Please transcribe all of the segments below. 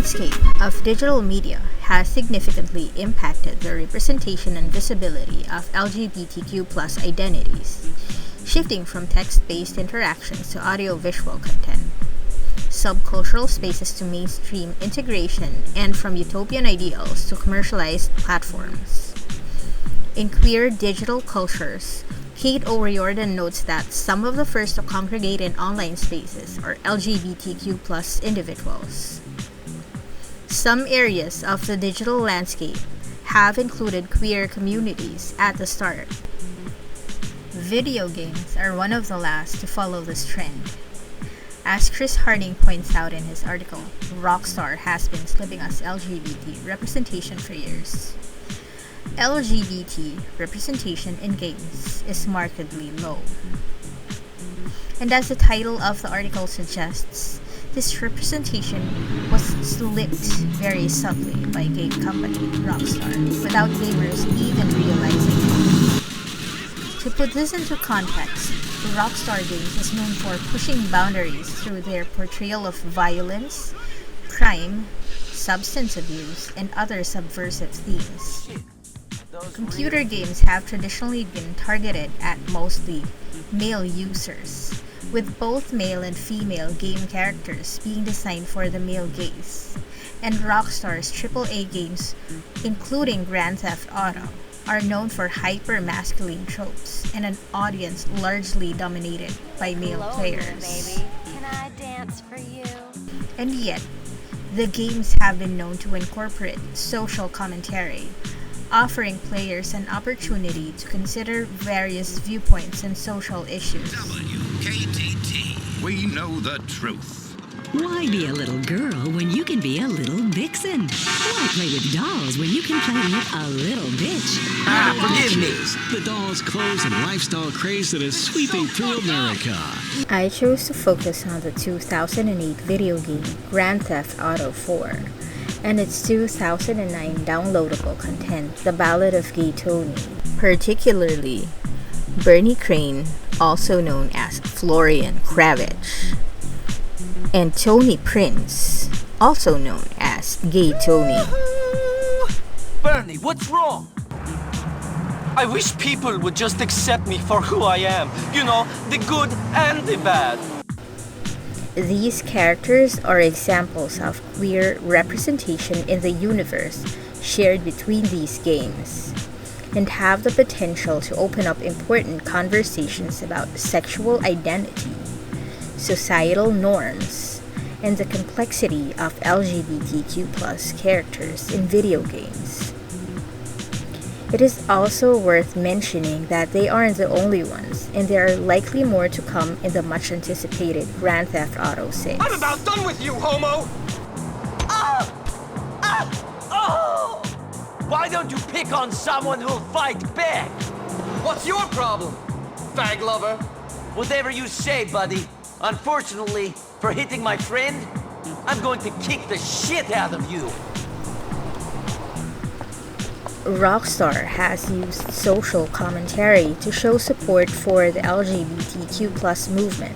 landscape of digital media has significantly impacted the representation and visibility of LGBTQ identities, shifting from text-based interactions to audio-visual content, subcultural spaces to mainstream integration, and from utopian ideals to commercialized platforms. In queer digital cultures, Kate O'Riordan notes that some of the first to congregate in online spaces are LGBTQ individuals. Some areas of the digital landscape have included queer communities at the start. Video games are one of the last to follow this trend. As Chris Harding points out in his article, Rockstar has been slipping us LGBT representation for years. LGBT representation in games is markedly low. And as the title of the article suggests, this representation was slipped very subtly by game company Rockstar without gamers even realizing it. To put this into context, Rockstar Games is known for pushing boundaries through their portrayal of violence, crime, substance abuse, and other subversive themes. Computer games have traditionally been targeted at mostly male users, with both male and female game characters being designed for the male gaze, and Rockstar's AAA games, including Grand Theft Auto, are known for hyper-masculine tropes and an audience largely dominated by male players. Baby. Can I dance for you? And yet, the games have been known to incorporate social commentary, offering players an opportunity to consider various viewpoints and social issues. WKTT, we know the truth. Why be a little girl when you can be a little vixen? Why play with dolls when you can play with a little bitch? Forgive me. The dolls, clothes, and lifestyle craze that is sweeping through America. I chose to focus on the 2008 video game Grand Theft Auto 4 and its 2009 downloadable content, The Ballad of Gay Tony, particularly Bernie Crane, also known as Florian Kravitz, and Tony Prince, also known as Gay Tony. Bernie, what's wrong? I wish people would just accept me for who I am. You know, the good and the bad. These characters are examples of queer representation in the universe shared between these games, and have the potential to open up important conversations about sexual identity, societal norms, and the complexity of LGBTQ characters in video games. It is also worth mentioning that they aren't the only ones, and there are likely more to come in the much anticipated Grand Theft Auto 6. I'm about done with you, homo! Ah! Ah! Oh! Why don't you pick on someone who'll fight back? What's your problem, fag lover? Whatever you say, buddy. Unfortunately, for hitting my friend, I'm going to kick the shit out of you. Rockstar has used social commentary to show support for the LGBTQ movement.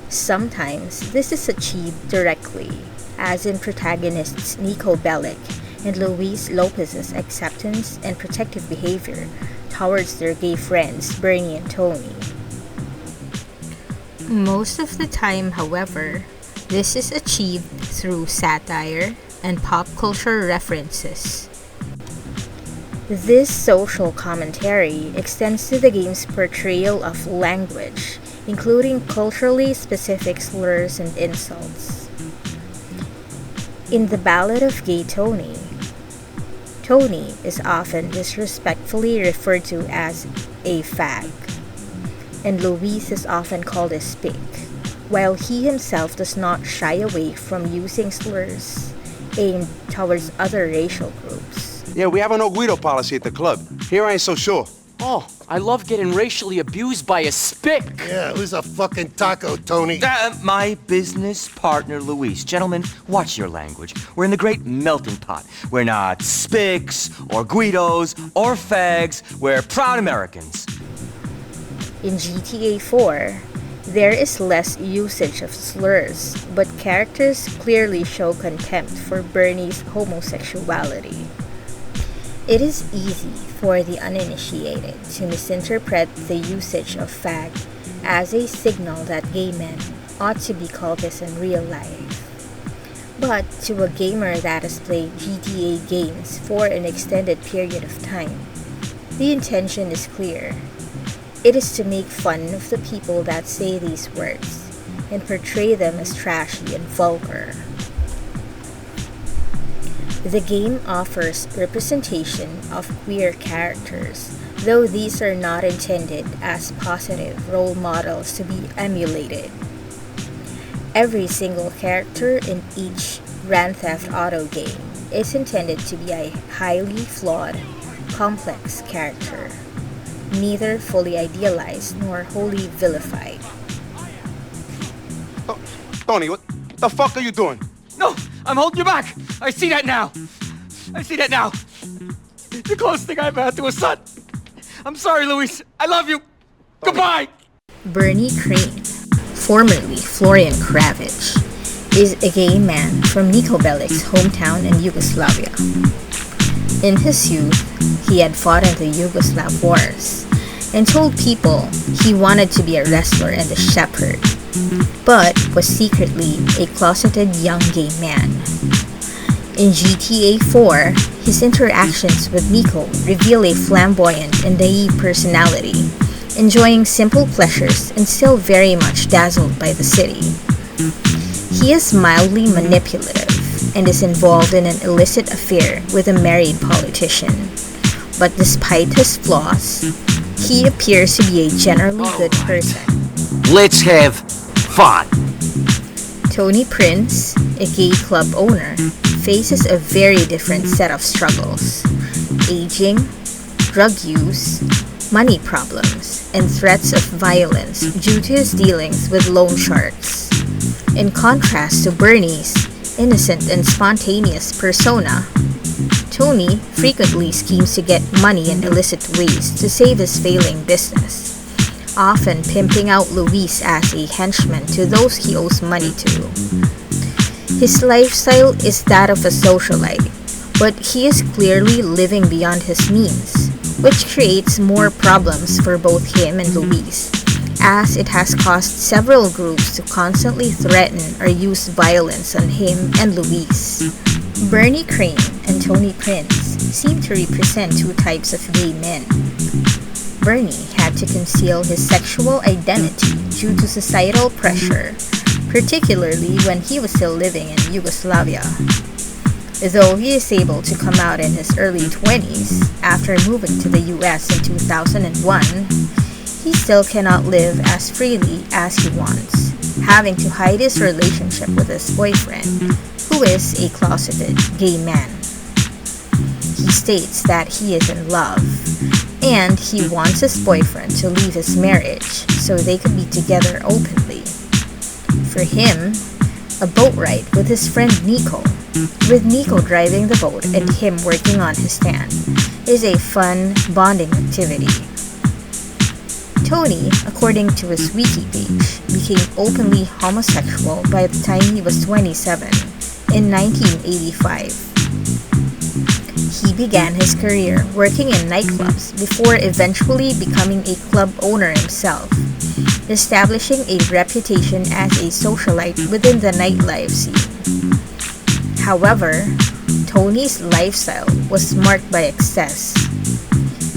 Sometimes this is achieved directly, as in protagonists Nico Bellic and Luis Lopez's acceptance and protective behavior towards their gay friends Bernie and Tony. Most of the time, however, this is achieved through satire and pop culture references. This social commentary extends to the game's portrayal of language, including culturally specific slurs and insults. In The Ballad of Gay Tony, Tony is often disrespectfully referred to as a fag, and Luis is often called a spick, while he himself does not shy away from using slurs aimed towards other racial groups. Yeah, we have a no guido policy at the club. Here I ain't so sure. Oh, I love getting racially abused by a spick. Yeah, who's a fucking taco, Tony? My business partner, Luis. Gentlemen, watch your language. We're in the great melting pot. We're not spicks or guidos or fags. We're proud Americans. In GTA 4, There is less usage of slurs, but characters clearly show contempt for Bernie's homosexuality. It is easy for the uninitiated to misinterpret the usage of fag as a signal that gay men ought to be called this in real life. But to a gamer that has played GTA games for an extended period of time, the intention is clear. It is to make fun of the people that say these words and portray them as trashy and vulgar. The game offers representation of queer characters, though these are not intended as positive role models to be emulated. Every single character in each Grand Theft Auto game is intended to be a highly flawed, complex character, neither fully idealized nor wholly vilified. Tony, what the fuck are you doing? No, I'm holding you back. I see that now. I see that now. The closest thing I ever had to a son. I'm sorry, Luis. I love you. Goodbye. Bernie Crane, formerly Florian Kravich, is a gay man from Niko Belic's hometown in Yugoslavia. In his youth, he had fought in the Yugoslav wars and told people he wanted to be a wrestler and a shepherd, but was secretly a closeted young gay man. In GTA 4, his interactions with Niko reveal a flamboyant and naive personality, enjoying simple pleasures and still very much dazzled by the city. He is mildly manipulative and is involved in an illicit affair with a married politician. But despite his flaws, he appears to be a generally good person. Let's have fun. Tony Prince, a gay club owner, faces a very different set of struggles: aging, drug use, money problems, and threats of violence due to his dealings with loan sharks. In contrast to Bernie's innocent and spontaneous persona, Tony frequently schemes to get money in illicit ways to save his failing business, often pimping out Luis as a henchman to those he owes money to. His lifestyle is that of a socialite, but he is clearly living beyond his means, which creates more problems for both him and Luis, as it has caused several groups to constantly threaten or use violence on him and Luis. Bernie Crane and Tony Prince seem to represent two types of gay men. Bernie had to conceal his sexual identity due to societal pressure, particularly when he was still living in Yugoslavia. Though he is able to come out in his early 20s after moving to the US in 2001, he still cannot live as freely as he wants, having to hide his relationship with his boyfriend, who is a closeted gay man. He states that he is in love, and he wants his boyfriend to leave his marriage so they could be together openly. For him, a boat ride with his friend Niko, with Niko driving the boat and him working on his stand, is a fun bonding activity. Tony, according to his wiki page, became openly homosexual by the time he was 27 in 1985. He began his career working in nightclubs before eventually becoming a club owner himself, establishing a reputation as a socialite within the nightlife scene. However, Tony's lifestyle was marked by excess,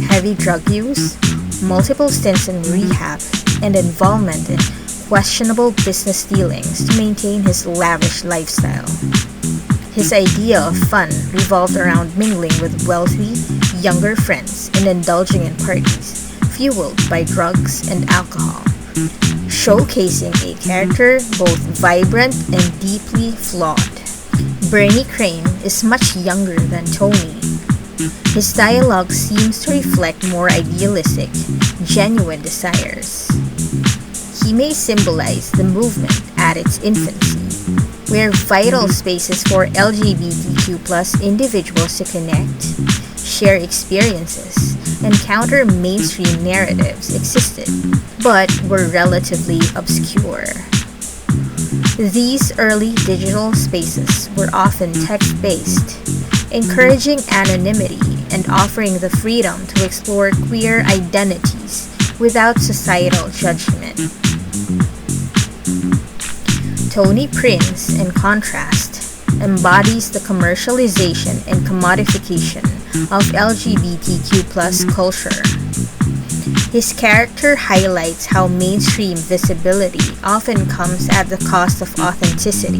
heavy drug use, multiple stints in rehab, and involvement in questionable business dealings to maintain his lavish lifestyle. His idea of fun revolved around mingling with wealthy, younger friends and indulging in parties fueled by drugs and alcohol, showcasing a character both vibrant and deeply flawed. Bernie Crane is much younger than Tony. His dialogue seems to reflect more idealistic, genuine desires. He may symbolize the movement at its infancy, where vital spaces for LGBTQ+ individuals to connect, share experiences and counter mainstream narratives existed, but were relatively obscure. These early digital spaces were often text-based, encouraging anonymity and offering the freedom to explore queer identities without societal judgment. Tony Prince, in contrast, embodies the commercialization and commodification of LGBTQ+ culture. His character highlights how mainstream visibility often comes at the cost of authenticity,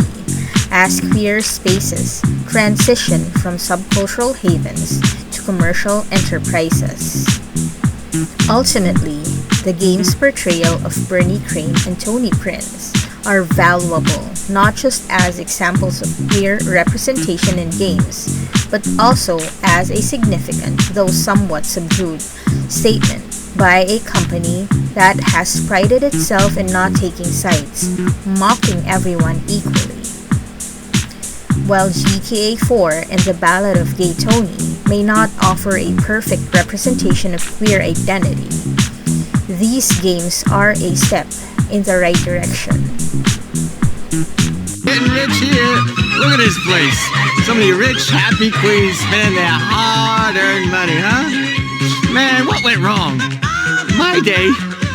as queer spaces transition from subcultural havens to commercial enterprises. Ultimately, the game's portrayal of Bernie Crane and Tony Prince are valuable not just as examples of queer representation in games, but also as a significant, though somewhat subdued, statement by a company that has prided itself in not taking sides, mocking everyone equally. While GTA 4 and The Ballad of Gay Tony may not offer a perfect representation of queer identity, these games are a step in the right direction. Getting rich here. Look at this place. So many rich, happy queens spending their hard-earned money, huh? Man, what went wrong? My day,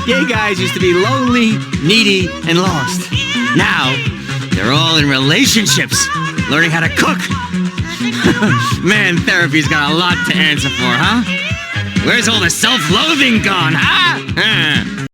gay guys used to be lonely, needy, and lost. Now, they're all in relationships, learning how to cook. Man, therapy's got a lot to answer for, huh? Where's all the self-loathing gone, huh?